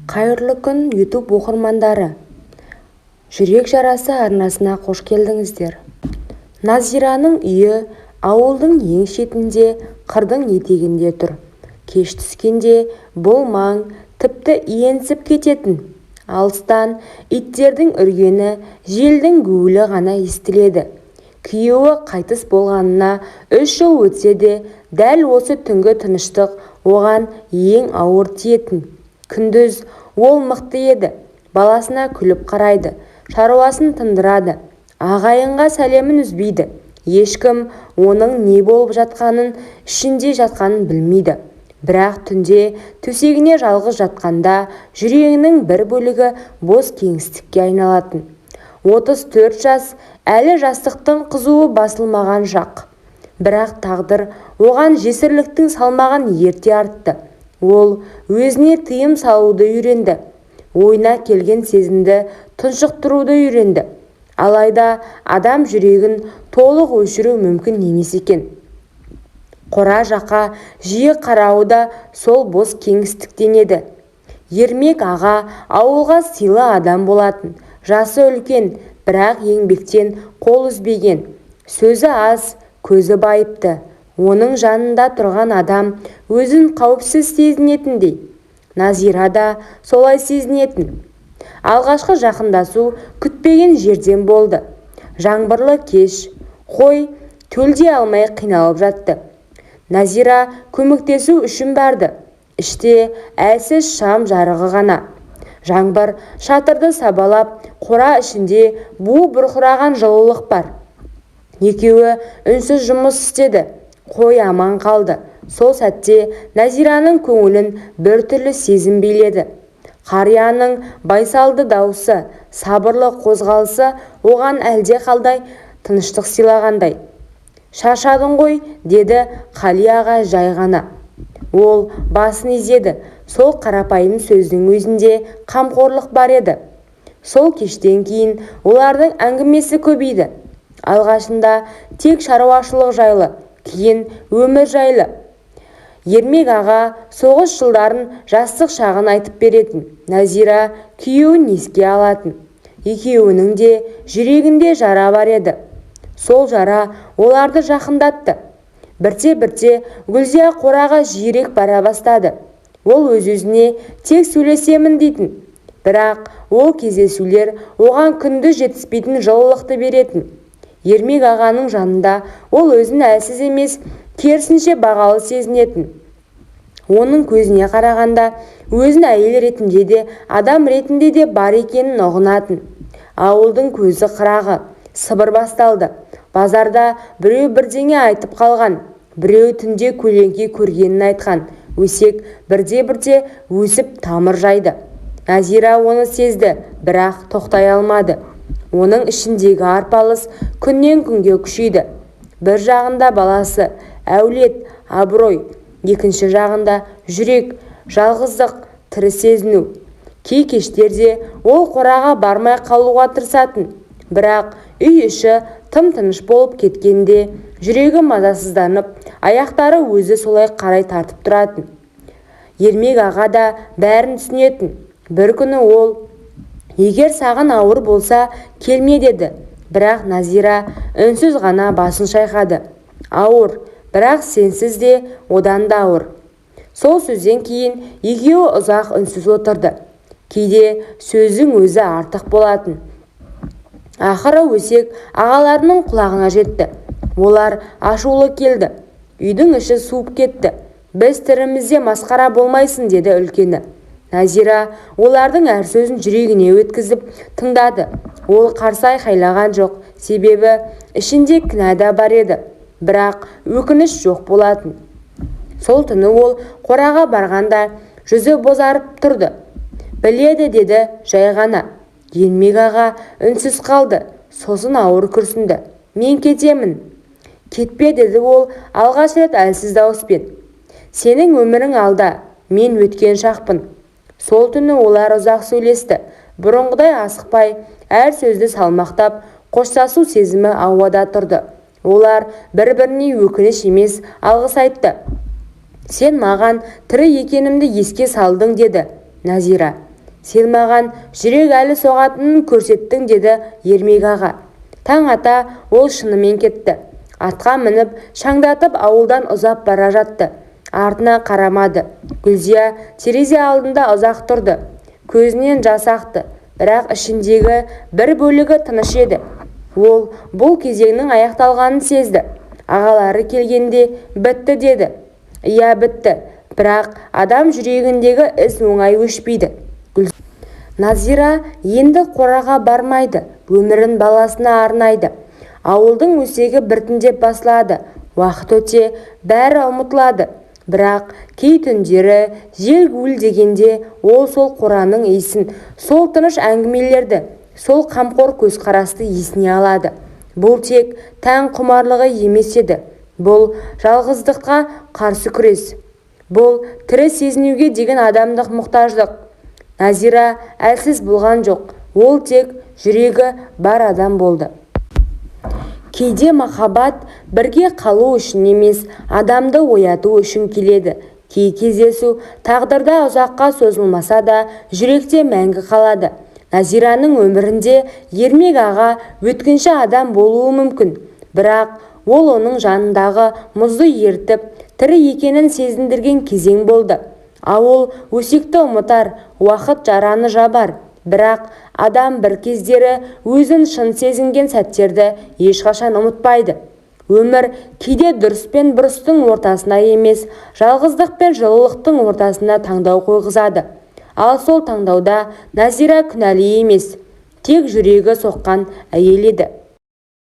Қайырлы күн YouTube оқырмандары. Жүрек жарасы арнасына қош келдіңіздер. Назираның үйі ауылдың ең шетінде, қырдың етегінде тұр. Кеш түскенде бұл маң тіпті иенсіп кететін. Алыстан иттердің үргені, желдің гуілі ғана естіледі. Күйеуі қайтыс болғанына 3 жыл өтсе де, дәл осы түнгі тыныштық оған ең ауыр тиетін. Күндіз ол мықты еді, баласына күліп қарайды, шаруасын тындырады, ағайынға сәлемін үзбейді. Ешкім оның не болып жатқанын, ішінде жатқанын білмейді. Бірақ түнде төсегіне жалғыз жатқанда жүрегінің бір бөлігі бос кеңістікке айналатын. 34 жас, әлі жастықтың қызуы басылмаған шақ. Бірақ тағдыр оған жесірліктің салмағын ерте артты. Ол өзіне тыйым салуды үйренді. Ойына келген сезімді тұншықтыруды үйренді. Алайда адам жүрегін толық өшіру мүмкін емес екен. Қора жаққа жиі қарауы да сол бос кеңістіктен еді. Ермек аға ауылға сыйлы адам болатын. Жасы үлкен, бірақ еңбектен қол үзбеген. Сөзі аз, көзі байыпты. Оның жанында тұрған адам өзін қауіпсіз сезінетіндей. Назира да солай сезінетін. Алғашқы жақындасу күтпеген жерден болды. Жаңбырлы кеш, қой төлде алмай қиналып жатты. Назира көмектесу үшін барды. Іште әлсіз шам жарығы ғана. Жаңбыр шатырды сабалап, қора ішінде бу бұрқыраған жылулық бар. Екеуі үнсіз жұмыс істеді. Қой аман қалды. Сол сәтте Назираның көңілін бір түрлі сезім биледі. Қарияның байсалды дауысы, сабырлы қозғалысы оған әлде қалдай тыныштық сыйлағандай. «Шаршадың ғой», деді Қали аға жай ғана. Ол басын изеді. Сол қарапайым сөздің өзінде қамқорлық бар еді. Сол кештен кейін олардың әңгімесі көбейді. Алғашында тек шаруашылық жайлы, кейін өмір жайлы. Ермек аға соғыс жылдарын жастық шағын айтып беретін. Назира күйеуін еске алатын. Екеуінің де жүрегінде жара бар еді. Сол жара оларды жақындатты. Бірте-бірте Гүлзия қораға жиірек бара бастады. Ол өз-өзіне тек сөйлесемін дейтін. Бірақ ол кездесулер оған күнді жетіспейтін жылылықты беретін. Ермек ағаның жанында ол өзін әлсіз емес, керісінше бағалы сезінетін. Оның көзіне қарағанда өзін әйел ретінде де, адам ретінде де бар екенін ұғынатын. Ауылдың көзі қырағы, сыбыр басталды. Базарда біреу бірдеңе айтып қалған, біреу түнде көлеңке көргенін айтқан. Өсек бірде-бірде өсіп тамыр жайды. Назира оны сезді, бірақ тоқтай алмады. Оның ішіндегі арпалыс күннен күнге күшейді. Бір жағында баласы, әулет, абырой, екінші жағында жүрек, жалғыздық, тірі сезіну. Кей кештерде ол қораға бармай қалуға тырысатын. Бірақ үй іші тым-тыныш болып кеткенде жүрегі мазасызданып, аяқтары өзі солай қарай тартып тұратын. Ермек аға да бәрін түсінетін. Бір күні ол: «Егер саған ауыр болса, келме», деді. Бірақ Назира үнсіз ғана басын шайқады. «Ауыр, бірақ сенсіз де одан да ауыр». Сол сөзден кейін екеуі ұзақ үнсіз отырды. Кейде сөздің өзі артық болатын. Ақыры өсек ағаларының құлағына жетті. Олар ашулы келді. «Үйдің іші суып кетті. Біз тірімізде масқара болмайсың», деді үлкені. Назира олардың әр сөзін жүрегіне өткізіп тыңдады. Ол қарсы айқайлаған жоқ, себебі ішінде кінә да бар еді. Бірақ өкініш жоқ болатын. Сол түні ол қораға барғанда жүзі бозарып тұрды. «Біледі», деді жай ғана. Ермек аға үнсіз қалды. Сосын ауыр күрсінді. «Мен кетемін». «Кетпе», деді ол алғаш рет әлсіз дауыспен. «Сенің өмірің алда, мен өткен шақпын». Сол түні олар ұзақ сөйлесті. Бұрынғыдай асықпай, әр сөзді салмақтап, қоштасу сезімі ауада тұрды. Олар бір-біріне өкініш емес, алғыс айтты. «Сен маған тірі екенімді еске салдың», деді Назира. Сен маған жүрек әлі соғатынын көрсеттің, деді Ермек аға. Таң ата ол шынымен кетті. Атқа мініп, шаңдатып ауылдан ұзап бара жатты. Артына қарамады. Гүлзия терезе алдында ұзақ тұрды. Көзінен жас ақты, бірақ ішіндегі бір бөлігі тыныш еді. Ол бұл кезеңнің аяқталғанын сезді. Ағалары келгенде бітті деді. Иә, бітті, бірақ адам жүрегіндегі із оңай өшпейді. Назира енді қораға бармайды, өмірін баласына арнайды. Ауылдың өсегі біртіндеп басылады. Уақыт өте бәрі ұмытылады. Бірақ кей түндері жел гуілдегенде ол сол қораның иісін, сол тыныш әңгімелерді, сол қамқор көзқарасты есіне алады. Бұл тек тән құмарлығы емес еді. Бұл жалғыздыққа қарсы күрес. Бұл тірі сезінуге деген адамдық мұқтаждық. Назира әлсіз болған жоқ. Ол тек жүрегі бар адам болды. Кейде махаббат бірге қалу үшін емес, адамды ояту үшін келеді. Кей кездесу тағдырда ұзаққа созылмаса да, жүректе мәңгі қалады. Назираның өмірінде Ермек аға өткінші адам болуы мүмкін, бірақ ол оның жанындағы мұзды ертіп, тірі екенін сезіндірген кезең болды. Ауыл өсекті ұмытар, уақыт жараны жабар. Бірақ адам бір кездері өзін шын сезінген сәттерді ешқашан ұмытпайды. Өмір кейде дұрыс пен бұрыстың ортасына емес, жалғыздық пен жылылықтың ортасына таңдау қойғызады. Ал сол таңдауда Назира күнәлі емес, тек жүрегі соққан әйел еді.